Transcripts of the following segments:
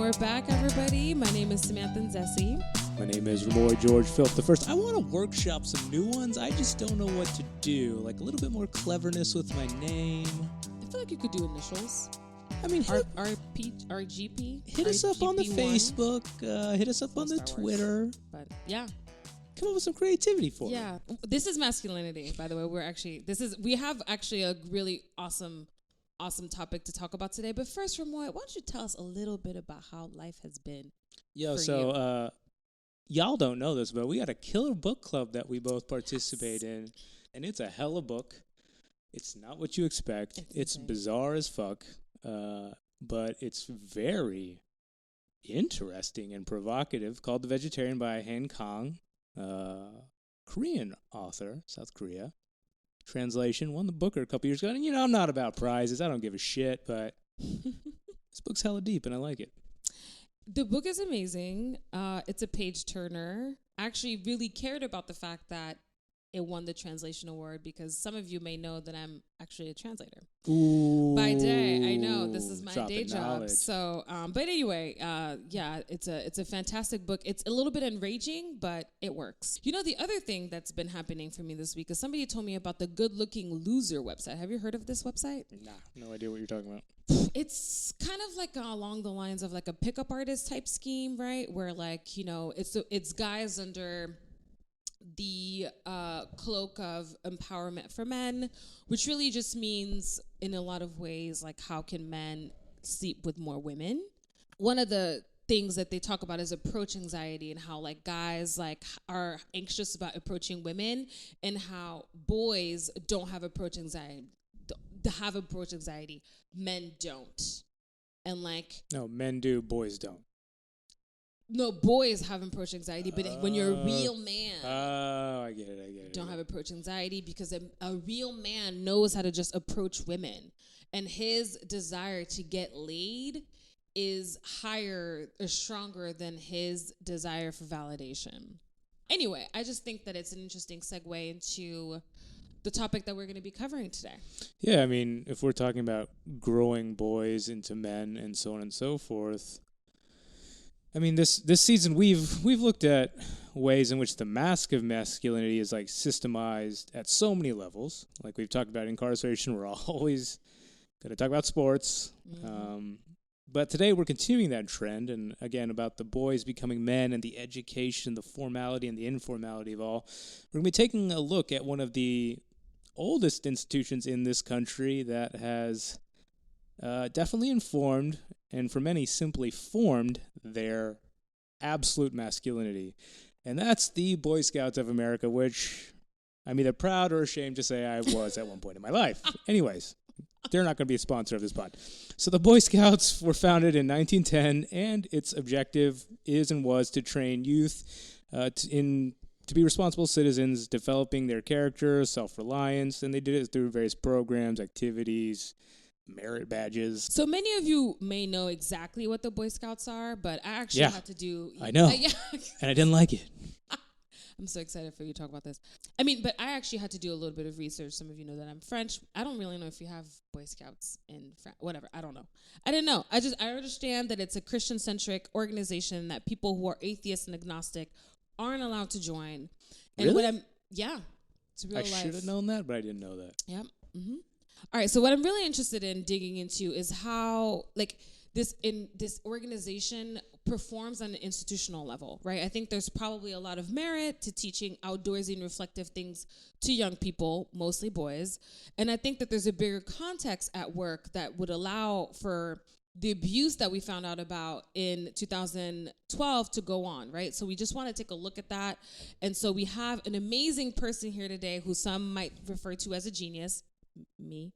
we're back, everybody. My name is Samantha and Remoy. My name is Remoy George Philp the First. I want to workshop some new ones. I just don't know what to do. Like a little bit more cleverness with my name. I feel like you could do initials. I mean, RGP. Hit us up on the Facebook. Hit us up on the Twitter. But yeah. Come up with some creativity for it. Yeah. This is Masculinity, by the way. We have actually a really awesome topic to talk about today. But first, Remoy, why don't you tell us a little bit about how life has been? Y'all don't know this, but we got a killer book club that we both participate in, and it's a hella book. It's not what you expect. It's bizarre as fuck, but it's very interesting and provocative. Called The Vegetarian by Han Kang, Korean author, South Korea. Translation, won the Booker a couple years ago. And, I'm not about prizes. I don't give a shit, but this book's hella deep, and I like it. The book is amazing. It's a page turner. I actually really cared about the fact that it won the translation award because some of you may know that I'm actually a translator. Ooh, by day. I know this is my day job. Knowledge. So, but anyway, it's a fantastic book. It's a little bit enraging, but it works. The other thing that's been happening for me this week is somebody told me about the Good Looking Loser website. Have you heard of this website? Nah, no idea what you're talking about. It's kind of like along the lines of like a pickup artist type scheme, right? Where it's guys under the cloak of empowerment for men, which really just means in a lot of ways like how can men sleep with more women. One of the things that they talk about is approach anxiety and how like guys like are anxious about approaching women and how boys don't have approach anxiety. Men don't. And no, men do, boys don't. No, boys have approach anxiety, but when you're a real man, I get it. Don't have approach anxiety because a real man knows how to just approach women, and his desire to get laid is higher or stronger than his desire for validation. Anyway, I just think that it's an interesting segue into the topic that we're going to be covering today. Yeah, I mean, if we're talking about growing boys into men and so on and so forth. I mean, this season we've looked at ways in which the mask of masculinity is like systemized at so many levels. Like we've talked about incarceration, we're always going to talk about sports. Mm-hmm. But today we're continuing that trend, and again about the boys becoming men and the education, the formality and the informality of all. We're going to be taking a look at one of the oldest institutions in this country that has definitely informed, and for many simply formed, their absolute masculinity. And that's the Boy Scouts of America, which I'm either proud or ashamed to say I was at one point in my life. Anyways, they're not going to be a sponsor of this pod. So the Boy Scouts were founded in 1910, and its objective is and was to train youth to be responsible citizens, developing their character, self-reliance, and they did it through various programs, activities, merit badges. So many of you may know exactly what the Boy Scouts are, but I actually had to do... I know. And I didn't like it. I'm so excited for you to talk about this. I mean, but I actually had to do a little bit of research. Some of you know that I'm French. I don't really know if you have Boy Scouts in France. Whatever. I don't know. I didn't know. I understand that it's a Christian-centric organization that people who are atheists and agnostic aren't allowed to join. And really? It's real life. I should have known that, but I didn't know that. Yep. Mm-hmm. All right, so what I'm really interested in digging into is how, this organization performs on an institutional level, right? I think there's probably a lot of merit to teaching outdoorsy and reflective things to young people, mostly boys. And I think that there's a bigger context at work that would allow for the abuse that we found out about in 2012 to go on, right? So we just want to take a look at that. And so we have an amazing person here today who some might refer to as a genius, me,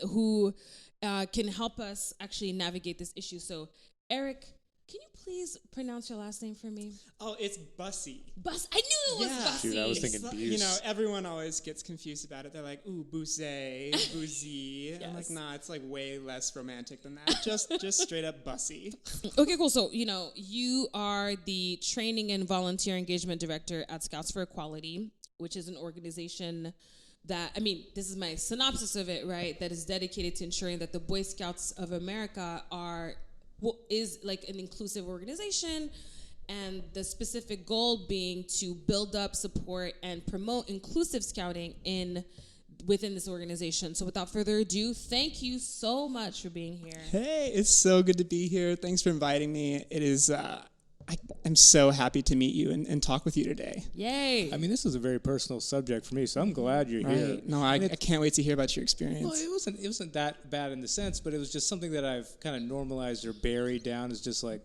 who can help us actually navigate this issue. So, Eric, can you please pronounce your last name for me? Oh, it's Busse. Busse. I knew it was Busse. Dude, I was thinking Buse. Everyone always gets confused about it. They're like, ooh, Busse, Boozy. Yes. I'm like, nah, it's like way less romantic than that. Just straight up Busse. Okay, cool. So, you are the Training and Volunteer Engagement Director at Scouts for Equality, which is an organization that, this is my synopsis of it, right, that is dedicated to ensuring that the Boy Scouts of America are is like an inclusive organization, and the specific goal being to build up, support, and promote inclusive scouting within this organization. So without further ado, thank you so much for being here. Hey, it's so good to be here. Thanks for inviting me. It is, I'm so happy to meet you and talk with you today. Yay. I mean, this is a very personal subject for me, so I'm glad you're here. No, I can't wait to hear about your experience. Well, it wasn't that bad in the sense, but it was just something that I've kind of normalized or buried down as just like,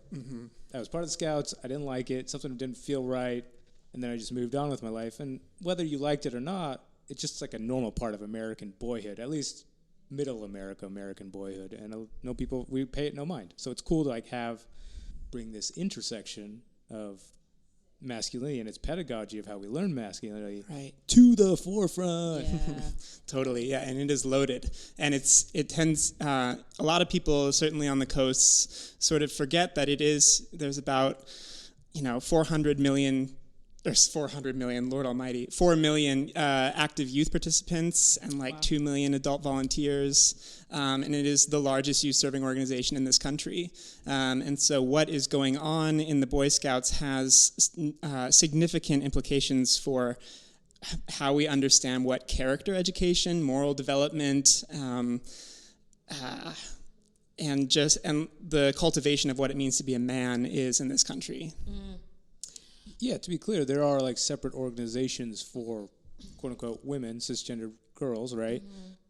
I was part of the Scouts, I didn't like it, something didn't feel right, and then I just moved on with my life. And whether you liked it or not, it's just like a normal part of American boyhood, at least middle American boyhood. And I know people, we pay it no mind. So it's cool to like bring this intersection of masculinity and its pedagogy of how we learn masculinity to the forefront. Yeah. Totally, yeah, and it is loaded. And it tends, a lot of people, certainly on the coasts, sort of forget that there's about, 400 million, Lord almighty, 4 million active youth participants and like 2 million adult volunteers. And it is the largest youth-serving organization in this country. And so what is going on in the Boy Scouts has significant implications for how we understand what character education, moral development, and the cultivation of what it means to be a man is in this country. Yeah, to be clear, there are like separate organizations for quote-unquote women, cisgender girls, right?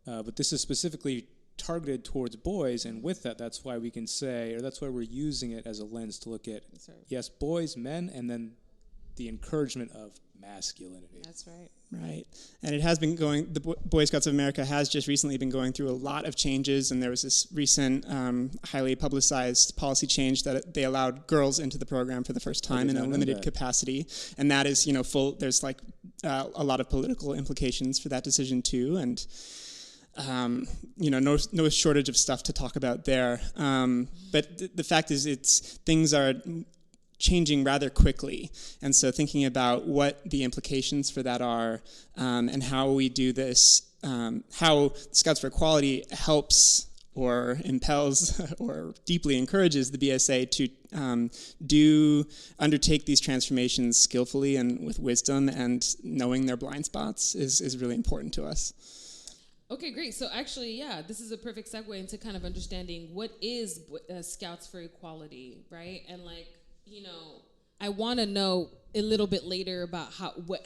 But this is specifically targeted towards boys, and with that, that's why we can say, or that's why we're using it as a lens to look at, yes, boys, men, and then the encouragement of masculinity. That's right. Right. And it has been the Boy Scouts of America has just recently been going through a lot of changes, and there was this recent highly publicized policy change that they allowed girls into the program for the first time in a limited capacity. And that is, there's like a lot of political implications for that decision too. And, no shortage of stuff to talk about there. But the fact is things are changing rather quickly. And so thinking about what the implications for that are, and how we do this, how Scouts for Equality helps or impels or deeply encourages the BSA to undertake these transformations skillfully and with wisdom, and knowing their blind spots is really important to us. Okay, great. So actually, this is a perfect segue into kind of understanding what is Scouts for Equality, right? And I want to know a little bit later about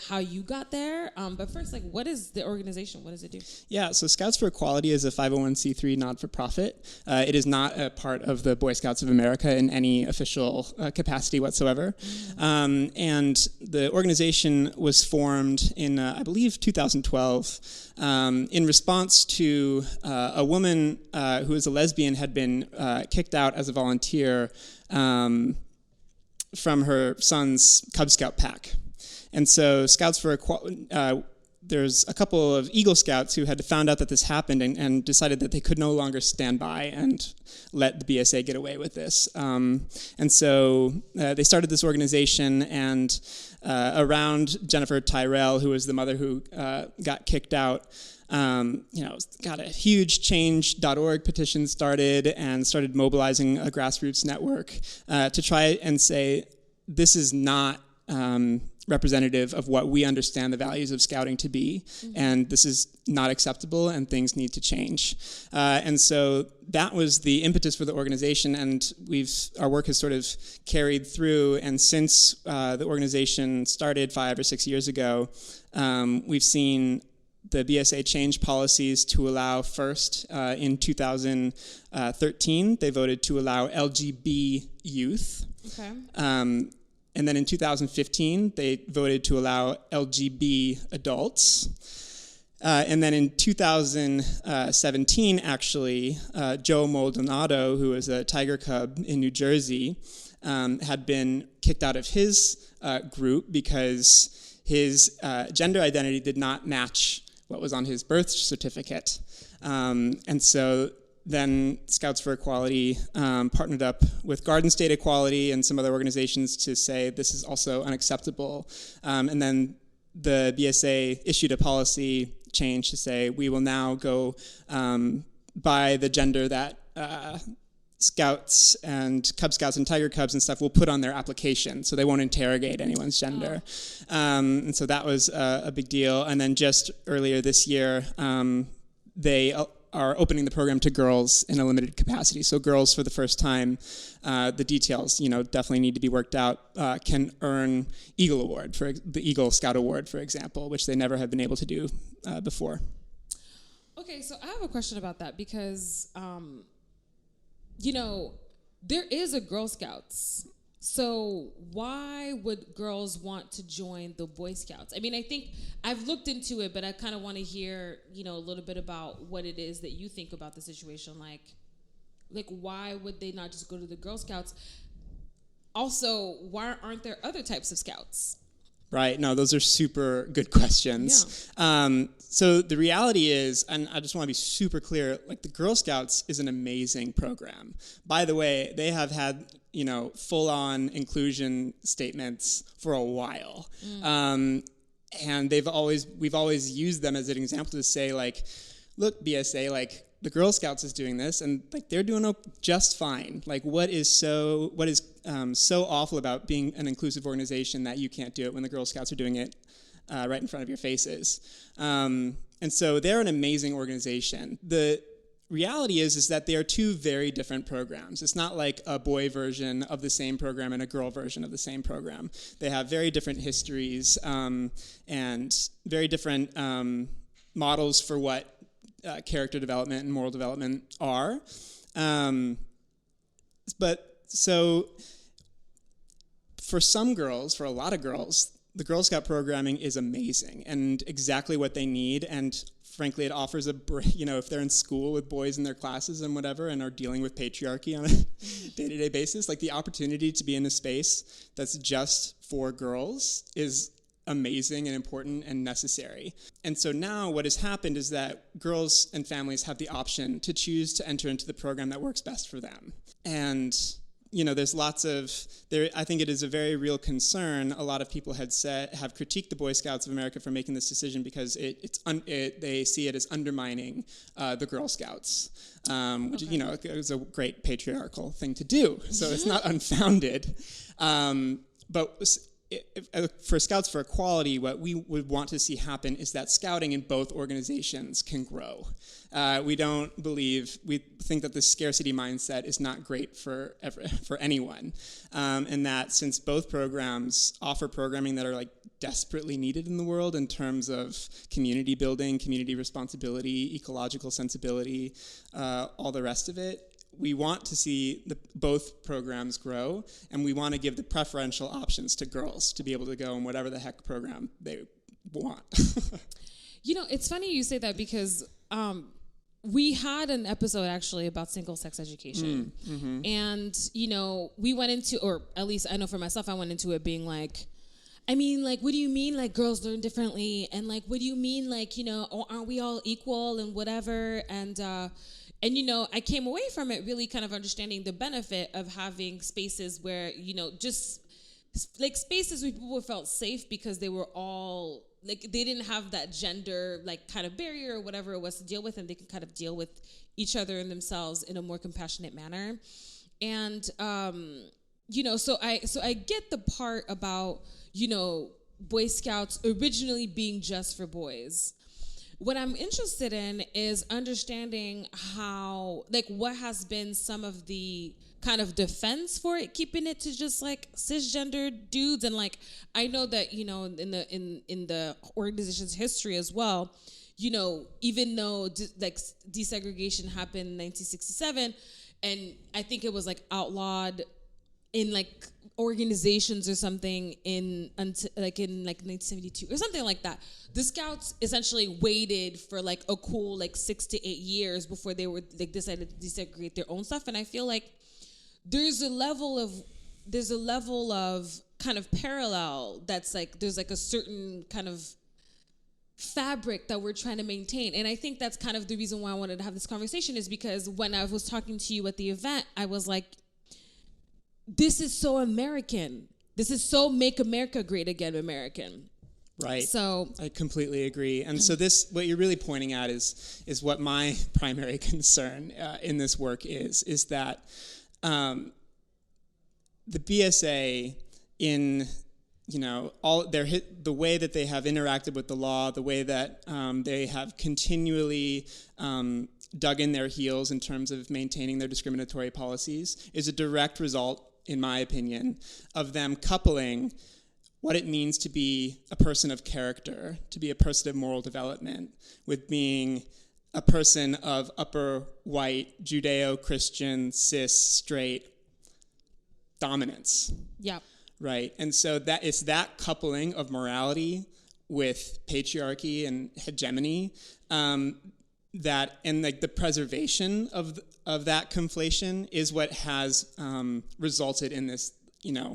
how you got there. But first, what is the organization? What does it do? Yeah, so Scouts for Equality is a 501c3 not-for-profit. It is not a part of the Boy Scouts of America in any official capacity whatsoever. And the organization was formed in, I believe, 2012 in response to a woman who is a lesbian had been kicked out as a volunteer from her son's Cub Scout pack. And so Scouts for Equality, there's a couple of Eagle Scouts who had found out that this happened and decided that they could no longer stand by and let the BSA get away with this. And so they started this organization, and around Jennifer Tyrell, who was the mother who got kicked out, got a huge change.org petition started and started mobilizing a grassroots network to try and say, this is not representative of what we understand the values of scouting to be, and this is not acceptable, and things need to change. And so that was the impetus for the organization, and our work has sort of carried through, and since the organization started 5 or 6 years ago, we've seen the BSA changed policies to allow first, in 2013, they voted to allow LGB youth. Okay. And then in 2015, they voted to allow LGB adults. And then in 2017, actually, Joe Maldonado, who is a tiger cub in New Jersey, had been kicked out of his group because his gender identity did not match what was on his birth certificate. And so then Scouts for Equality partnered up with Garden State Equality and some other organizations to say this is also unacceptable. And then the BSA issued a policy change to say we will now go by the gender that Scouts and Cub Scouts and Tiger Cubs and stuff will put on their application, so they won't interrogate anyone's gender. And so that was a big deal. And then just earlier this year, they are opening the program to girls in a limited capacity. So girls, for the first time, the details, definitely need to be worked out, can earn Eagle Award, for the Eagle Scout Award, for example, which they never have been able to do before. Okay, so I have a question about that because, there is a Girl Scouts. So why would girls want to join the Boy Scouts? I mean, I think I've looked into it, but I kind of want to hear, a little bit about what it is that you think about the situation. Like why would they not just go to the Girl Scouts? Also, why aren't there other types of scouts? Right. No, those are super good questions. Yeah. So the reality is, and I just want to be super clear, the Girl Scouts is an amazing program. By the way, they have had, full-on inclusion statements for a while. And we've always used them as an example to say, look, BSA, the Girl Scouts is doing this, and they're doing just fine. What is so awful about being an inclusive organization that you can't do it when the Girl Scouts are doing it right in front of your faces? And so they're an amazing organization. The reality is that they are two very different programs. It's not like a boy version of the same program and a girl version of the same program. They have very different histories and very different models for what character development and moral development are. But so for some girls, for a lot of girls, the Girl Scout programming is amazing and exactly what they need. And frankly, it offers if they're in school with boys in their classes and whatever and are dealing with patriarchy on a day-to-day basis, the opportunity to be in a space that's just for girls is amazing and important and necessary. And so now what has happened is that girls and families have the option to choose to enter into the program that works best for them. And there's I think it is a very real concern. A lot of people have critiqued the Boy Scouts of America for making this decision because they see it as undermining the Girl Scouts, which is a great patriarchal thing to do. So it's not unfounded. But for Scouts for Equality, what we would want to see happen is that scouting in both organizations can grow. We think that the scarcity mindset is not great for anyone, and that since both programs offer programming that are desperately needed in the world in terms of community building, community responsibility, ecological sensibility, all the rest of it, we want to see both programs grow, and we want to give the preferential options to girls to be able to go in whatever the heck program they want. It's funny you say that because we had an episode actually about single-sex education. Mm-hmm. And, we went into, or at least I know for myself, I went into it being what do you mean, girls learn differently? And, what do you mean, aren't we all equal and whatever? And I came away from it really kind of understanding the benefit of having spaces where, just spaces where people felt safe because they were all, they didn't have that gender, kind of barrier or whatever it was to deal with, and they can kind of deal with each other and themselves in a more compassionate manner. And, so I get the part about, Boy Scouts originally being just for boys. What I'm interested in is understanding how, what has been some of the kind of defense for it, keeping it to just cisgendered dudes. And I know that, in the organization's history as well, even though desegregation happened in 1967, and I think it was outlawed in organizations or something in 1972 or something like that. The Scouts essentially waited for a cool 6 to 8 years before they were decided to desegregate their own stuff. And I feel there's a level of kind of parallel that's there's a certain kind of fabric that we're trying to maintain. And I think that's kind of the reason why I wanted to have this conversation, is because when I was talking to you at the event, I was this is so American. This is so Make America Great Again American. Right. So I completely agree. And so what you're really pointing at is what my primary concern in this work is that the BSA in the way that they have interacted with the law, the way that they have continually dug in their heels in terms of maintaining their discriminatory policies is a direct result, in my opinion, of them coupling what it means to be a person of character, to be a person of moral development, with being a person of upper white, Judeo-Christian, cis, straight dominance. yeah. Right. And so that it's that coupling of morality with patriarchy and hegemony that, and like the preservation of that conflation is what has resulted in this,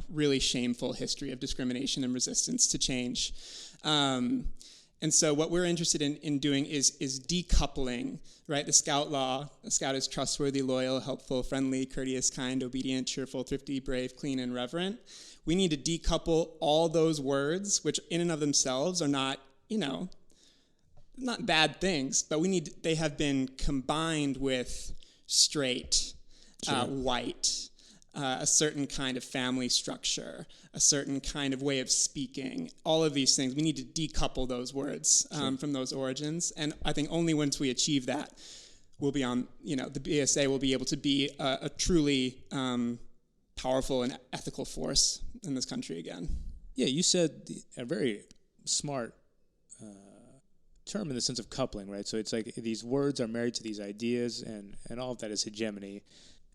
really shameful history of discrimination and resistance to change. And so what we're interested in doing is decoupling, right? The Scout law. A Scout is trustworthy, loyal, helpful, friendly, courteous, kind, obedient, cheerful, thrifty, brave, clean, and reverent. We need to decouple all those words, which in and of themselves are not, not bad things, but they have been combined with straight, white, a certain kind of family structure, a certain kind of way of speaking, all of these things. We need to decouple those words from those origins. And I think only once we achieve that, we'll be on, the BSA will be able to be a truly powerful and ethical force in this country again. Yeah, you said a very smart term in the sense of coupling, right? So it's like these words are married to these ideas, and all of that is hegemony.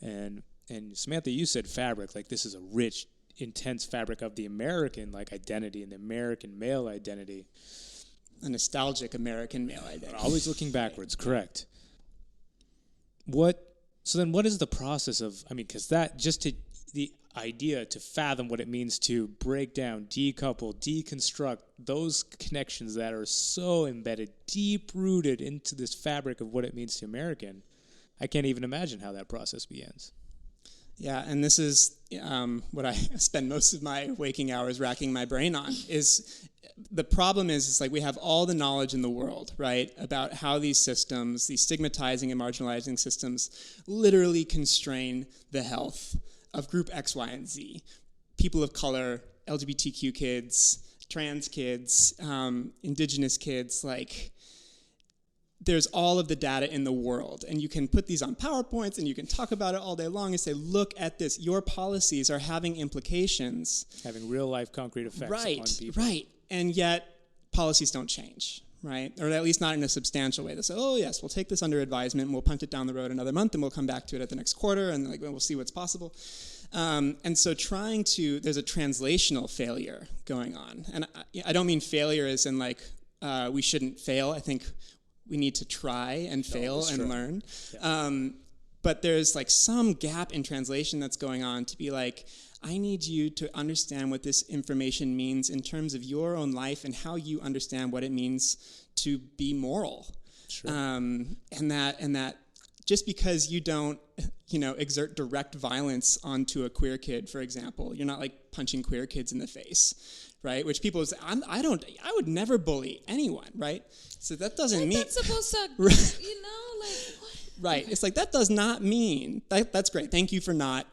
And Samantha, you said fabric, like this is a rich, intense fabric of the American identity and the American male identity. A nostalgic American male identity. Always looking backwards, correct. So then what is the process of, because that, the idea to fathom what it means to break down, decouple, deconstruct those connections that are so embedded, deep-rooted into this fabric of what it means to American, I can't even imagine how that process begins. Yeah, and this is what I spend most of my waking hours racking my brain on. Is the problem is it's like we have all the knowledge in the world, right, about how these systems, these stigmatizing and marginalizing systems, literally constrain the health of group X, Y, and Z. People of color, LGBTQ kids, trans kids, indigenous kids, there's all of the data in the world, and you can put these on PowerPoints and you can talk about it all day long and say, look at this, your policies are having implications. Having real life concrete effects on people. Right, and yet policies don't change, right? Or at least not in a substantial way. They say, oh yes, we'll take this under advisement and we'll punt it down the road another month and we'll come back to it at the next quarter and we'll see what's possible. And so there's a translational failure going on. And I don't mean failure as in we shouldn't fail. I think we need to try and fail and learn. Yeah. But there's some gap in translation that's going on to be I need you to understand what this information means in terms of your own life and how you understand what it means to be moral. Sure. And that just because you don't, exert direct violence onto a queer kid, for example, you're not punching queer kids in the face, right? Which people say, I would never bully anyone, right? So that doesn't mean that's supposed to, what? Right. It's that does not mean that's great. Thank you for not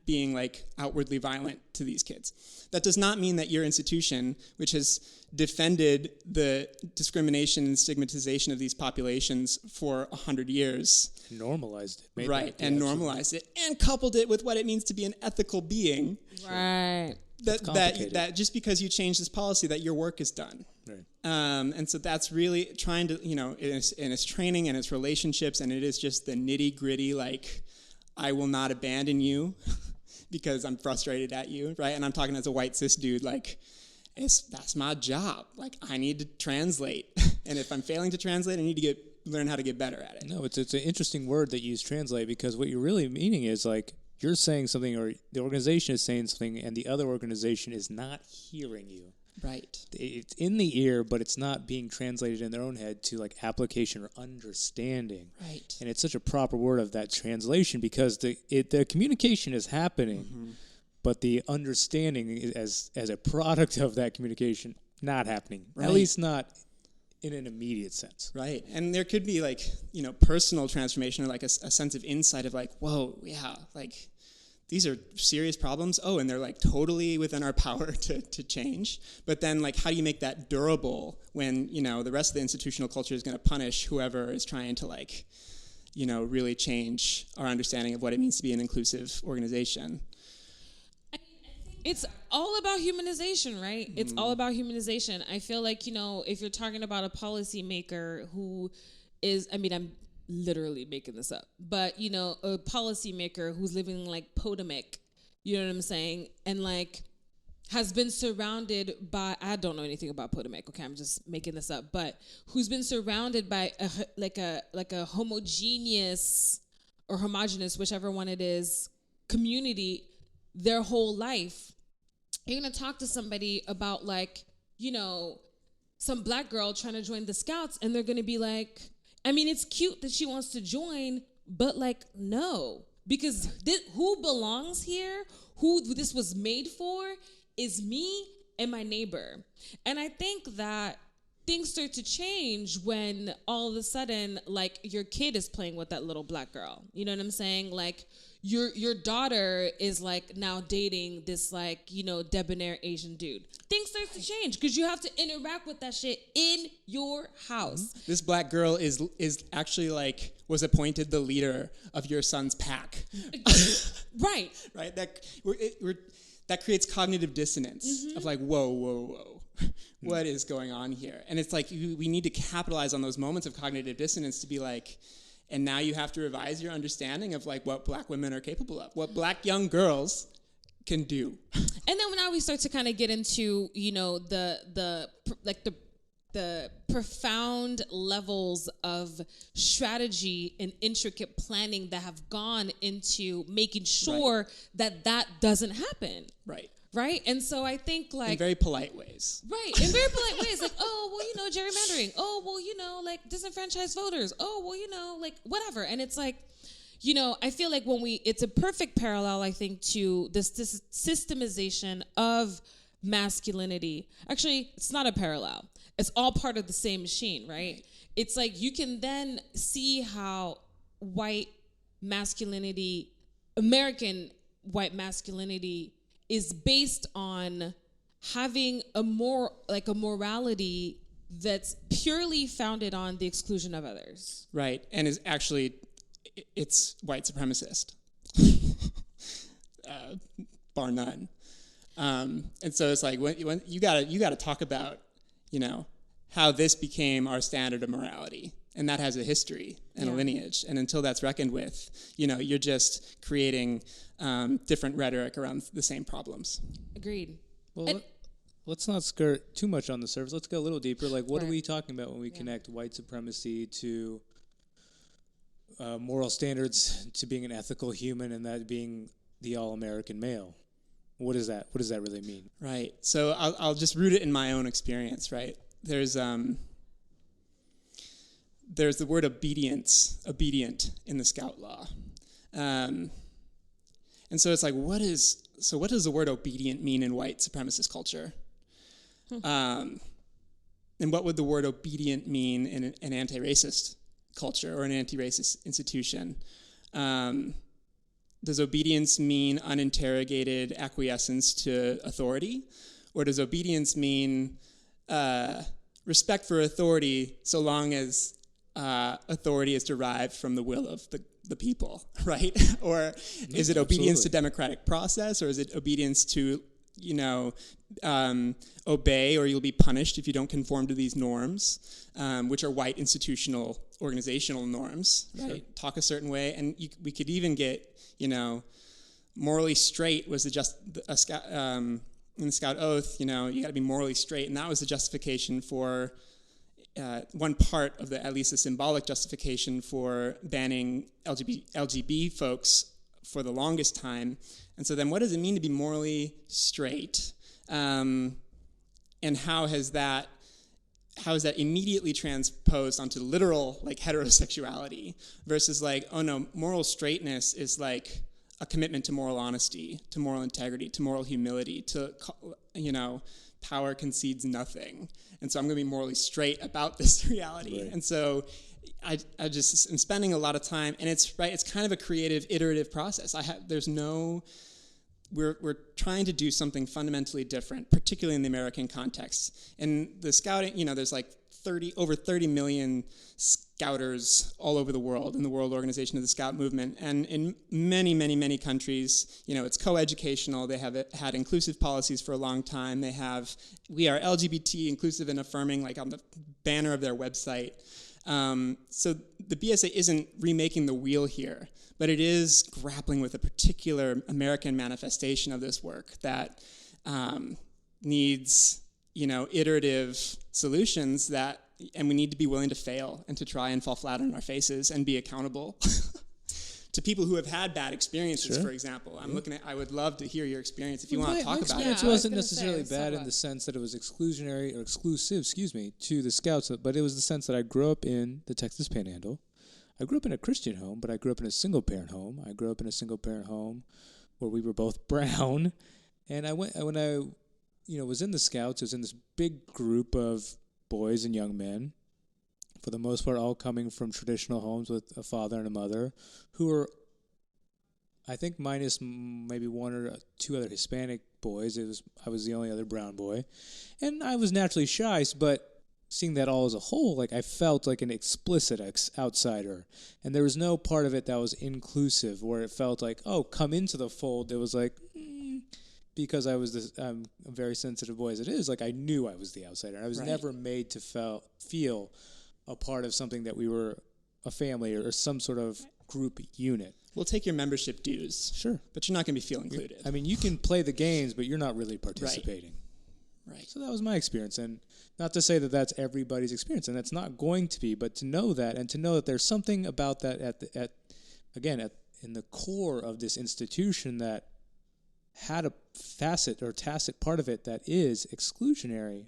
being outwardly violent to these kids. That does not mean that your institution, which has defended the discrimination and stigmatization of these populations for 100 years, normalized it, normalized it, and coupled it with what it means to be an ethical being. Right. That just because you change this policy, that your work is done. Right. And so that's really trying to, in its training and its relationships, and it is just the nitty gritty, I will not abandon you because I'm frustrated at you, right? And I'm talking as a white cis dude, that's my job. I need to translate, and if I'm failing to translate, I need to learn how to get better at it. No, it's an interesting word that you use, translate, because what you're really meaning is you're saying something, or the organization is saying something, and the other organization is not hearing you. Right. It's in the ear, but it's not being translated in their own head to application or understanding. Right. And it's such a proper word of that translation because the communication is happening, but the understanding as a product of that communication not happening. Right. At least not in an immediate sense. Right. And there could be like, personal transformation or like a sense of insight of like, whoa, yeah, like these are serious problems. Oh, and they're like totally within our power to change. But then like, how do you make that durable when, the rest of the institutional culture is going to punish whoever is trying to like, really change our understanding of what it means to be an inclusive organization? It's all about humanization, right? It's all about humanization. I feel like, if you're talking about a policymaker who is, I'm literally making this up, but, a policymaker who's living like Potomac, you know what I'm saying? And like has been surrounded by, I don't know anything about Potomac, okay, I'm just making this up, but who's been surrounded by a homogeneous or homogenous, whichever one it is, community their whole life. You're going to talk to somebody about like, some black girl trying to join the Scouts, and they're going to be like, it's cute that she wants to join, but like, no, because who belongs here, who this was made for is me and my neighbor. And I think that things start to change when all of a sudden, like, your kid is playing with that little black girl. You know what I'm saying? Like, your daughter is like now dating this like, debonair Asian dude. Things start to change because you have to interact with that shit in your house. This black girl is actually like was appointed the leader of your son's pack. Right. Right. That creates cognitive dissonance of like, whoa. What is going on here? And it's like we need to capitalize on those moments of cognitive dissonance to be like, and now you have to revise your understanding of like what black women are capable of, what black young girls can do. And then now we start to kind of get into, the profound levels of strategy and intricate planning that have gone into making sure that doesn't happen. Right. And so I think like in very polite ways. Right. In very polite ways. Like, oh, well, gerrymandering. Oh, well, like disenfranchised voters. Oh, well, like whatever. And it's like, I feel like it's a perfect parallel, I think, to this systemization of masculinity. Actually, it's not a parallel. It's all part of the same machine, right? It's like you can then see how white masculinity, American white masculinity, is based on having a morality that's purely founded on the exclusion of others. Right, and is actually, it's white supremacist, bar none. And so it's like when you gotta talk about, how this became our standard of morality, and that has a history and a lineage. And until that's reckoned with, you're just creating different rhetoric around the same problems. Agreed. Well, let's not skirt too much on the surface. Let's go a little deeper. Like, what are we talking about when we connect white supremacy to moral standards, to being an ethical human, and that being the all-American male? What does that really mean? Right. So I'll just root it in my own experience. Right. There's the word obedient in the Scout law. And so it's like, what does the word obedient mean in white supremacist culture? And what would the word obedient mean in an anti-racist culture or an anti-racist institution? Does obedience mean uninterrogated acquiescence to authority? Or does obedience mean respect for authority so long as authority is derived from the will of the people, right? Or is it obedience to democratic process, or is it obedience to, obey or you'll be punished if you don't conform to these norms, which are white institutional organizational norms, right? Sure. Talk a certain way, and we could even get, morally straight was in the Scout Oath, you got to be morally straight, and that was the justification for one part of at least the symbolic justification for banning LGB folks for the longest time. And so then what does it mean to be morally straight? And how is that immediately transposed onto literal like heterosexuality versus like, oh no, moral straightness is like a commitment to moral honesty, to moral integrity, to moral humility, to, power concedes nothing. And so I'm going to be morally straight about this reality. Right. And so I just am spending a lot of time, and it's kind of a creative, iterative process. We're trying to do something fundamentally different, particularly in the American context. In the scouting, there's like over 30 million scouters all over the world in the World Organization of the Scout Movement. And in many, many, many countries, it's co-educational. They have had inclusive policies for a long time. We are LGBT, inclusive and affirming, like on the banner of their website. So the BSA isn't remaking the wheel here, but it is grappling with a particular American manifestation of this work that needs, iterative solutions and we need to be willing to fail and to try and fall flat on our faces and be accountable to people who have had bad experiences, Sure. for example. I would love to hear your experience if you want to talk about it. It wasn't necessarily bad in the sense that it was exclusionary or exclusive, to the Scouts, but it was the sense that I grew up in the Texas Panhandle. I grew up in a Christian home, but I grew up in a single-parent home. I grew up in a single-parent home where we were both brown, and when I was in the Scouts, I was in this big group of boys and young men, for the most part all coming from traditional homes with a father and a mother, who were, I think, minus maybe one or two other Hispanic boys. I was the only other brown boy, and I was naturally shy, but seeing that all as a whole, like I felt like an explicit outsider, and there was no part of it that was inclusive, where it felt like, oh, come into the fold. It was like, because I'm a very sensitive boy as it is, like I knew I was the outsider. I was never made to feel a part of something that we were a family or some sort of group unit. We'll take your membership dues. Sure. But you're not going to feel included. I mean, you can play the games, but you're not really participating. Right. So that was my experience. And not to say that that's everybody's experience, and that's not going to be, but to know that, and to know that there's something about that in the core of this institution that had a facet or tacit part of it that is exclusionary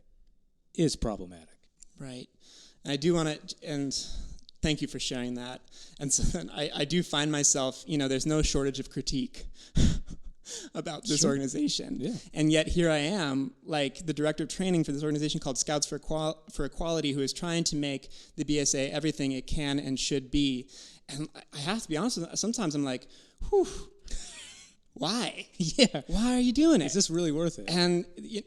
is problematic. Right. And I do want to, and thank you for sharing that. And so then I do find myself, there's no shortage of critique about this organization. Yeah. And yet here I am, like the director of training for this organization called Scouts for Equality, who is trying to make the BSA everything it can and should be. And I have to be honest with you, sometimes I'm like, whew, why? Yeah. Why are you doing it? Is this really worth it? And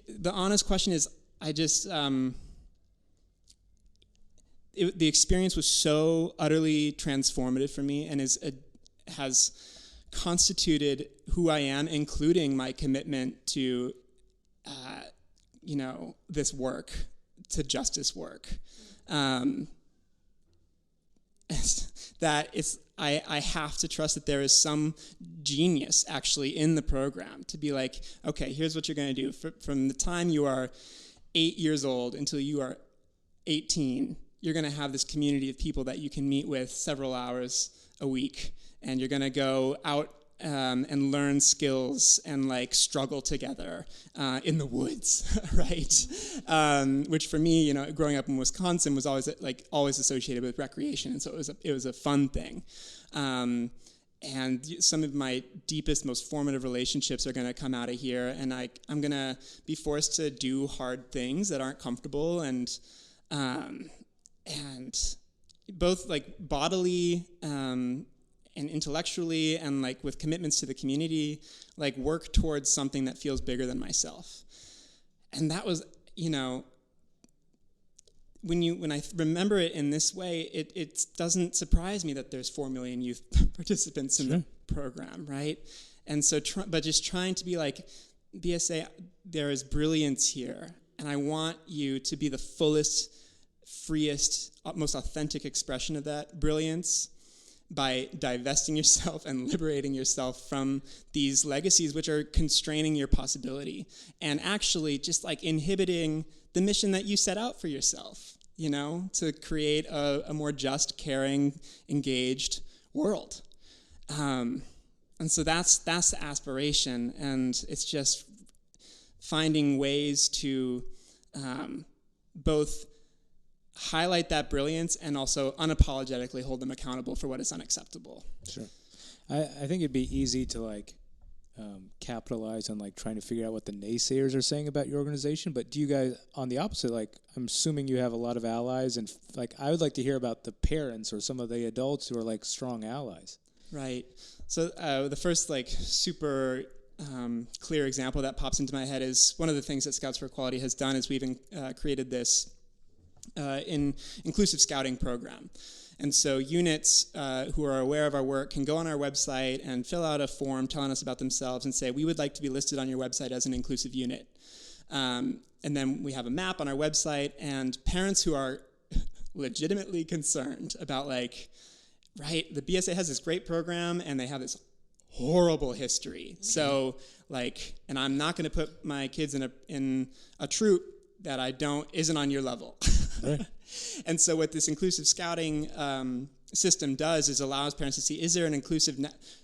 the honest question is, I just, the experience was so utterly transformative for me, and has constituted who I am, including my commitment to, this work, to justice work. That it's, I have to trust that there is some genius actually in the program to be like, okay, here's what you're going to do. From the time you are 8 years old until you are 18, you're going to have this community of people that you can meet with several hours a week, and you're going to go out and learn skills and like struggle together in the woods, right? Which for me, growing up in Wisconsin was always associated with recreation, and so it was a fun thing. And some of my deepest, most formative relationships are going to come out of here, and I'm going to be forced to do hard things that aren't comfortable, and both like bodily and intellectually, and like with commitments to the community, like work towards something that feels bigger than myself. And that was, when I remember it in this way, it doesn't surprise me that there's 4 million youth participants in the program, right? And so, but just trying to be like, BSA, there is brilliance here, and I want you to be the fullest, freest, most authentic expression of that brilliance by divesting yourself and liberating yourself from these legacies which are constraining your possibility and actually just like inhibiting the mission that you set out for yourself, to create a more just, caring, engaged world. And so that's the aspiration, and it's just finding ways to both highlight that brilliance and also unapologetically hold them accountable for what is unacceptable. Sure. I think it'd be easy to like capitalize on like trying to figure out what the naysayers are saying about your organization, but do you guys, on the opposite, like I'm assuming you have a lot of allies, and like I would like to hear about the parents or some of the adults who are like strong allies. Right. So the first like super clear example that pops into my head is one of the things that Scouts for Equality has done is we've created this inclusive scouting program. And so units who are aware of our work can go on our website and fill out a form telling us about themselves and say, we would like to be listed on your website as an inclusive unit. And then we have a map on our website, and parents who are legitimately concerned about like, right, the BSA has this great program and they have this horrible history. So like, and I'm not going to put my kids in a troop that isn't on your level. Right. And so what this inclusive scouting system does is allows parents to see, is there an inclusive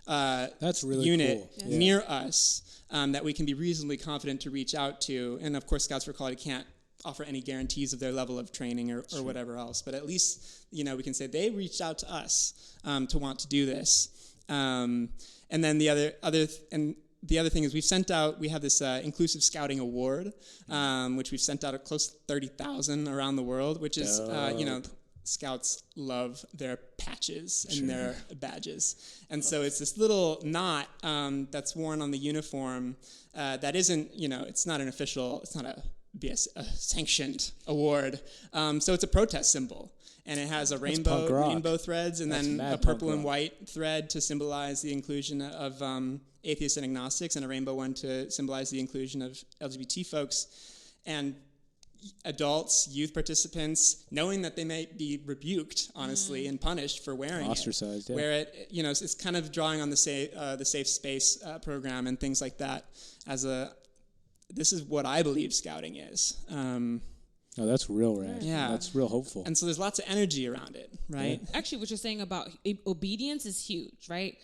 that's really unit cool. near us that we can be reasonably confident to reach out to. And of course, Scouts for Equality can't offer any guarantees of their level of training or whatever else, but at least we can say they reached out to us to want to do this. And then the other thing is we have this Inclusive Scouting Award, which we've sent out close to 30,000 around the world, which is, Scouts love their patches and their badges. And so it's this little knot that's worn on the uniform that isn't, it's not an official, it's not a sanctioned award. So it's a protest symbol. And it has a rainbow threads, and then a purple and white thread to symbolize the inclusion of atheists and agnostics, and a rainbow one to symbolize the inclusion of LGBT folks. And adults, youth participants, knowing that they may be rebuked, honestly, and punished for wearing ostracized, it. Where it, it's kind of drawing on the safe space program and things like that. This is what I believe scouting is. Oh, that's real rad. Yeah. That's real hopeful. And so there's lots of energy around it, right? Yeah. Actually, what you're saying about obedience is huge, right?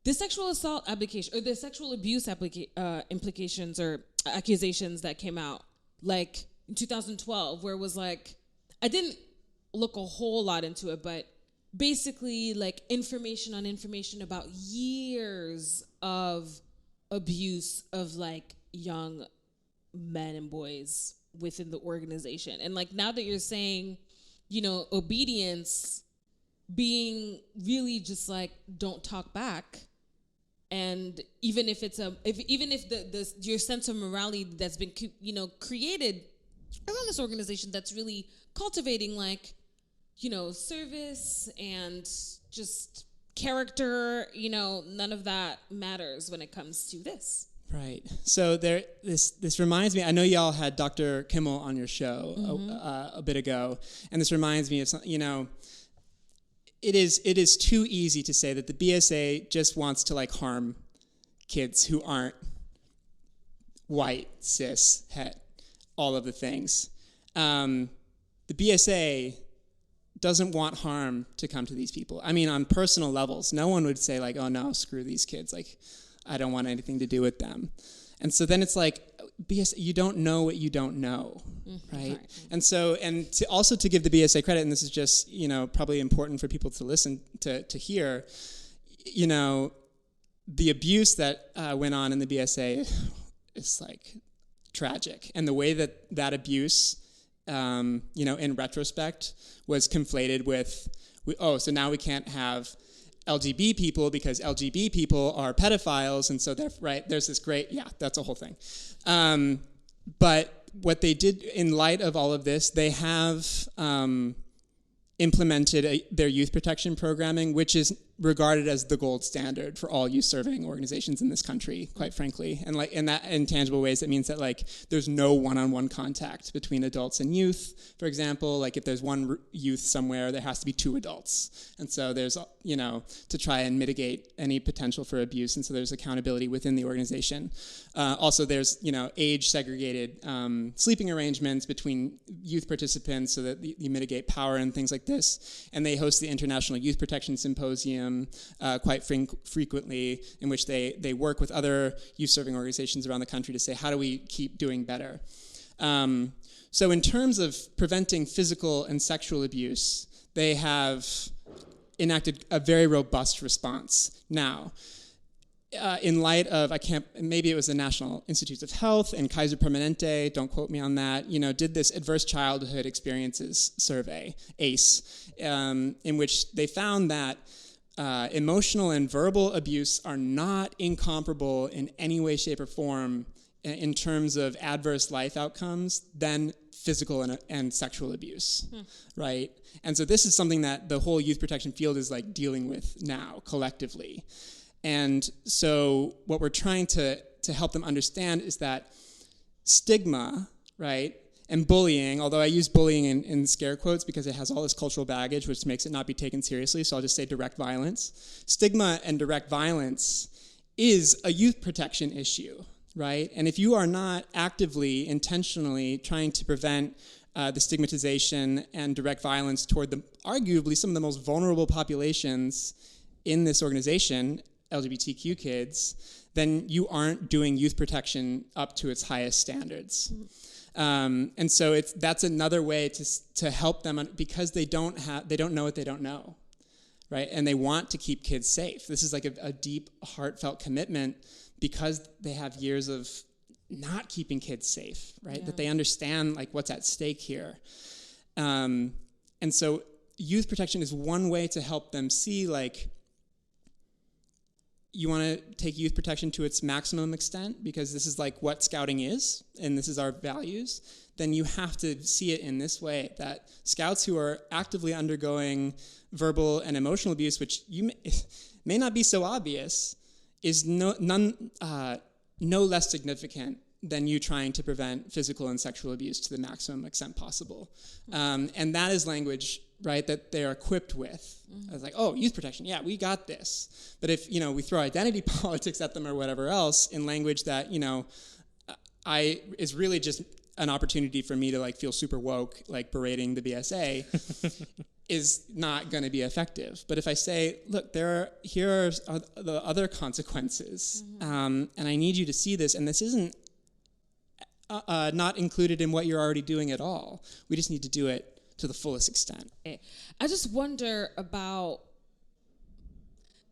The sexual assault application, or the sexual abuse implications or accusations that came out, like in 2012, where it was like, I didn't look a whole lot into it, but basically like information about years of abuse of like young men and boys within the organization. And like now that you're saying, obedience being really just like don't talk back, and even if it's your sense of morality that's been created around this organization that's really cultivating like service and just character, none of that matters when it comes to this. Right. So this reminds me, I know y'all had Dr. Kimmel on your show a bit ago, and this reminds me of something, it is too easy to say that the BSA just wants to like harm kids who aren't white, cis, het, all of the things. The BSA doesn't want harm to come to these people. I mean, on personal levels, no one would say like, oh no, screw these kids. Like, I don't want anything to do with them. And so then it's like, BSA, you don't know what you don't know, right? And so, to give the BSA credit, and this is just, probably important for people to listen to hear, the abuse that went on in the BSA is like tragic. And the way that abuse, in retrospect was conflated with, so now we can't have LGB people because LGB people are pedophiles, and so there's this great, that's a whole thing. But what they did in light of all of this, they have implemented their youth protection programming, which is regarded as the gold standard for all youth-serving organizations in this country, quite frankly. And like in tangible ways, it means that like there's no one-on-one contact between adults and youth. For example, like if there's one youth somewhere, there has to be two adults. And so there's, to try and mitigate any potential for abuse. And so there's accountability within the organization. Also, there's, age-segregated sleeping arrangements between youth participants so that you mitigate power and things like this. And they host the International Youth Protection Symposium quite frequently, in which they work with other youth-serving organizations around the country to say, how do we keep doing better? So in terms of preventing physical and sexual abuse, they have enacted a very robust response. Now, in light of, maybe it was the National Institutes of Health and Kaiser Permanente, don't quote me on that, did this Adverse Childhood Experiences Survey, ACE, in which they found that emotional and verbal abuse are not incomparable in any way, shape, or form in terms of adverse life outcomes than physical and sexual abuse, right? And so this is something that the whole youth protection field is like dealing with now collectively. And so what we're trying to help them understand is that stigma, right, and bullying, although I use bullying in scare quotes because it has all this cultural baggage, which makes it not be taken seriously, so I'll just say direct violence. Stigma and direct violence is a youth protection issue, right? And if you are not actively, intentionally trying to prevent the stigmatization and direct violence toward arguably some of the most vulnerable populations in this organization, LGBTQ kids, then you aren't doing youth protection up to its highest standards. And so that's another way to help them because they don't know what they don't know, right? And they want to keep kids safe. This is like a deep, heartfelt commitment because they have years of not keeping kids safe, right? Yeah. That they understand like what's at stake here. And so youth protection is one way to help them see like, you want to take youth protection to its maximum extent because this is like what scouting is and this is our values, then you have to see it in this way, that scouts who are actively undergoing verbal and emotional abuse, which may not be so obvious, is no less significant than you trying to prevent physical and sexual abuse to the maximum extent possible. And that is language, right, that they're equipped with. I was like, oh, youth protection, yeah, we got this. But if, we throw identity politics at them or whatever else in language that, is really just an opportunity for me to like feel super woke, like berating the BSA, is not going to be effective. But if I say, look, here are the other consequences, and I need you to see this, and this isn't not included in what you're already doing at all. We just need to do it to the fullest extent. I just wonder about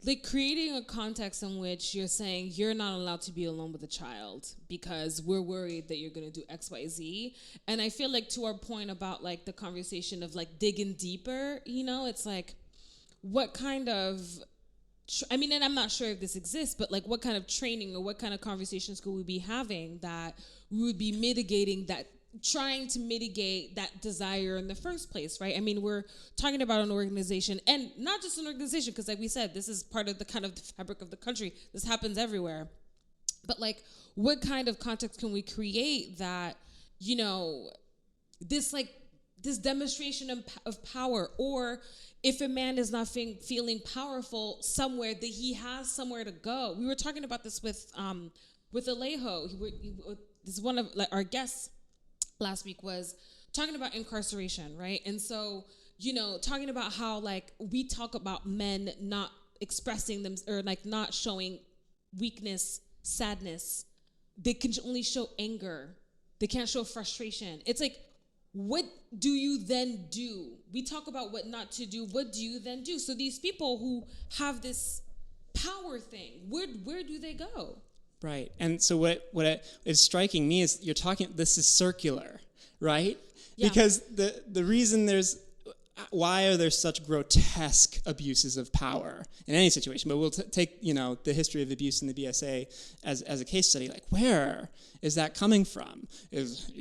like creating a context in which you're saying you're not allowed to be alone with a child because we're worried that you're going to do X, Y, Z. And I feel like to our point about like the conversation of like digging deeper, it's like what kind of, and I'm not sure if this exists, but like what kind of training or what kind of conversations could we be having that we would be mitigating that, trying to mitigate that desire in the first place, right? I mean, we're talking about an organization, and not just an organization, because like we said, this is part of the kind of the fabric of the country. This happens everywhere. But like, what kind of context can we create that, this demonstration of power, or if a man is not feeling powerful somewhere, that he has somewhere to go. We were talking about this with Alejo. This is one of like our guests last week was talking about incarceration, right? And so, talking about how like we talk about men not expressing them or like not showing weakness, sadness. They can only show anger. They can't show frustration. It's like, what do you then do? We talk about what not to do. What do you then do? So these people who have this power thing, where do they go? Right. And so what is striking me is this is circular, right? Yeah. Because the reason why are there such grotesque abuses of power in any situation? But we'll take, the history of abuse in the BSA as a case study. Like, where is that coming from? Is,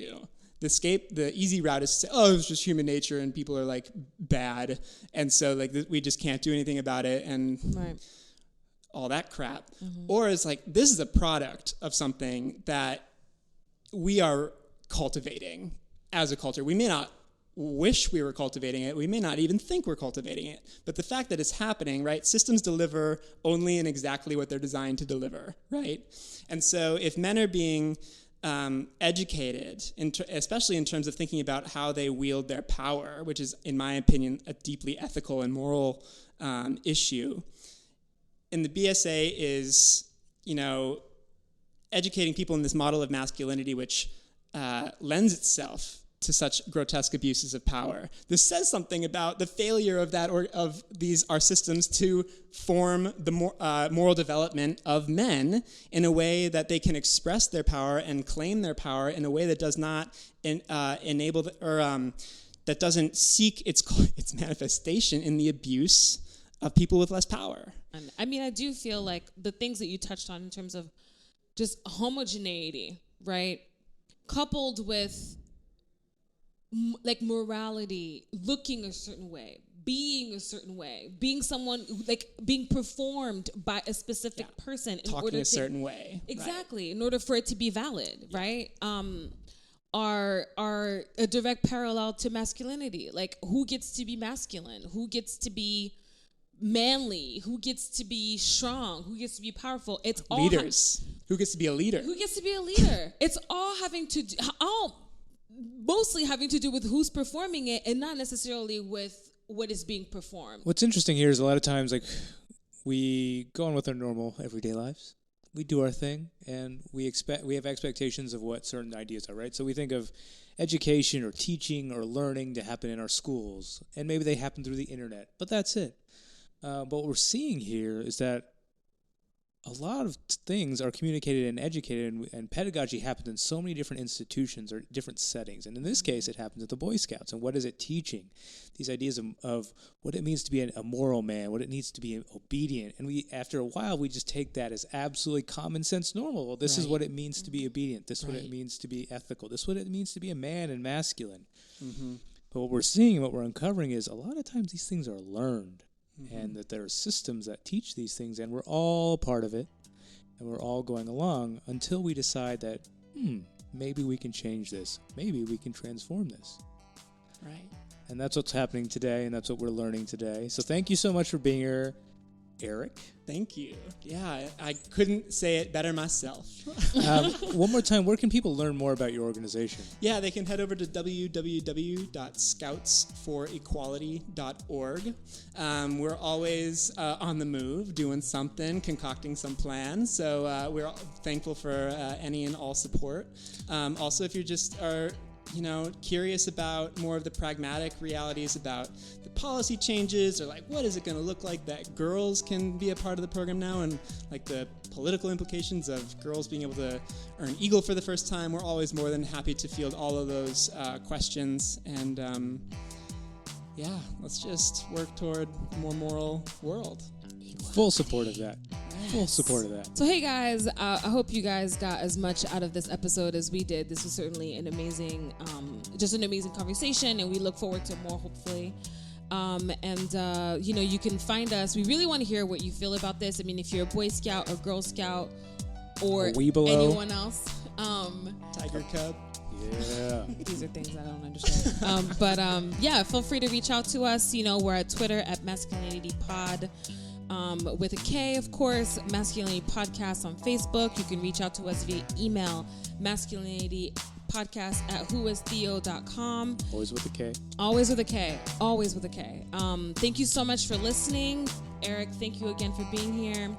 the easy route is to say, oh, it's just human nature and people are like bad. And so like we just can't do anything about it. And right. All that crap. Mm-hmm. Or it's like, this is a product of something that we are cultivating as a culture. We may not wish we were cultivating it. We may not even think we're cultivating it. But the fact that it's happening, right? Systems deliver only in exactly what they're designed to deliver, right? And so if men are being educated, especially in terms of thinking about how they wield their power, which is, in my opinion, a deeply ethical and moral issue, and the BSA is, educating people in this model of masculinity, which lends itself to such grotesque abuses of power. This says something about the failure of that or of these our systems to form the moral development of men in a way that they can express their power and claim their power in a way that does not enable that doesn't seek its manifestation in the abuse of people with less power. And I mean, I do feel like the things that you touched on in terms of just homogeneity, right, coupled with like morality, looking a certain way, being a certain way, being someone like being performed by a specific person in order to a certain way, exactly, in order for it to be valid, right? Are a direct parallel to masculinity. Like, who gets to be masculine? Who gets to be manly? Who gets to be strong? Who gets to be powerful? It's all leaders. Who gets to be a leader? Who gets to be a leader? It's all mostly having to do with who's performing it, and not necessarily with what is being performed. What's interesting here is a lot of times, like, we go on with our normal everyday lives. We do our thing, and we have expectations of what certain ideas are, right? So we think of education or teaching or learning to happen in our schools, and maybe they happen through the internet, but that's it. But what we're seeing here is that a lot of things are communicated and educated, and pedagogy happens in so many different institutions or different settings. And in this case, it happens at the Boy Scouts. And what is it teaching? These ideas of what it means to be a moral man, what it needs to be obedient. And after a while, we just take that as absolutely common sense normal. Well, this is what it means to be obedient. This is what it means to be ethical. This is what it means to be a man and masculine. Mm-hmm. But what we're seeing and what we're uncovering is a lot of times these things are learned. Mm-hmm. And that there are systems that teach these things, and we're all part of it, and we're all going along until we decide that, maybe we can change this. Maybe we can transform this. Right. And that's what's happening today, and that's what we're learning today. So thank you so much for being here, Eric. Thank you. Yeah, I couldn't say it better myself. One more time, where can people learn more about your organization? Yeah, they can head over to www.scoutsforequality.org. We're always on the move, doing something, concocting some plans. So we're thankful for any and all support. Also, if you just are curious about more of the pragmatic realities about the policy changes, or like what is it going to look like that girls can be a part of the program now, and like the political implications of girls being able to earn Eagle for the first time, we're always more than happy to field all of those questions. And let's just work toward a more moral world. Full support of that. Full support of that. So hey guys, I hope you guys got as much out of this episode as we did. This was certainly an amazing, conversation, and we look forward to more, hopefully. You can find us. We really want to hear what you feel about this. I mean, if you're a Boy Scout or Girl Scout or anyone else. Tiger Cub. Yeah. These are things I don't understand. Feel free to reach out to us. We're at Twitter at Masculinity Pod. With a K, of course, Masculinity Podcast on Facebook. You can reach out to us via email, masculinitypodcast@whoistheo.com. Always with a K. Always with a K. Always with a K. Thank you so much for listening. Eric, thank you again for being here.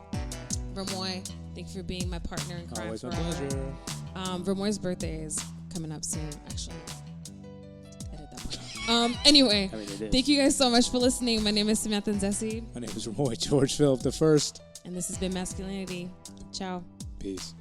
Remoy, thank you for being my partner in crime. Always my pleasure. Remoy's birthday is coming up soon, actually. Anyway, thank you guys so much for listening. My name is Samantha and Remoy. My name is Remoy George Philip I. And this has been Masculinity. Ciao. Peace.